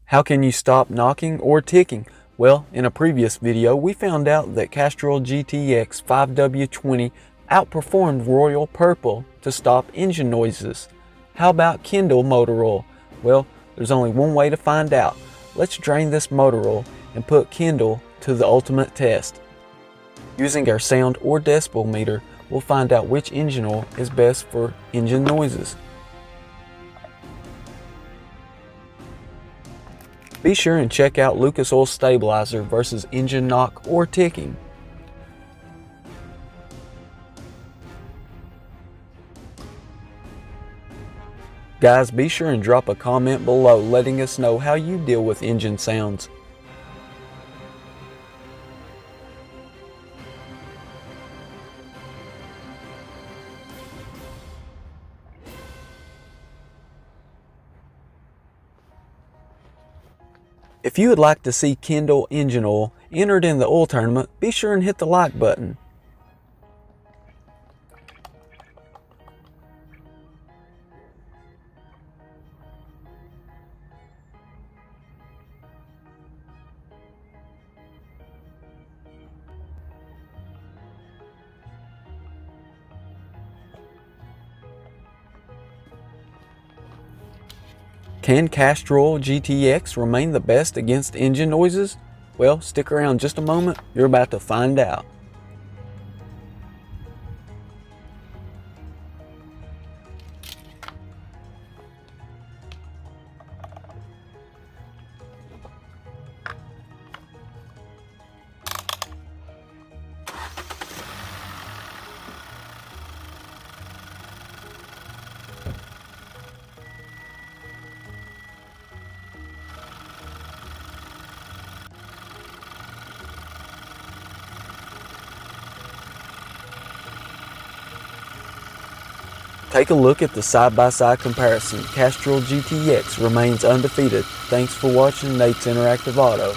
How can you stop knocking or ticking? Well, in a previous video, we found out that Castrol GTX 5W20 outperformed Royal Purple to stop engine noises. How about Kendall motor oil? Well, there's only one way to find out. Let's drain this motor oil and put Kendall to the ultimate test. Using our sound or decibel meter, we'll find out which engine oil is best for engine noises. Be sure and check out Lucas Oil Stabilizer versus engine knock or ticking. Guys, be sure and drop a comment below letting us know how you deal with engine sounds. If you would like to see Kendall engine oil entered in the oil tournament, be sure and hit the like button. Can Castrol GTX remain the best against engine noises? Well, stick around just a moment, you're about to find out. Take a look at the side-by-side comparison. Castrol GTX remains undefeated. Thanks for watching Nate's Interactive Auto.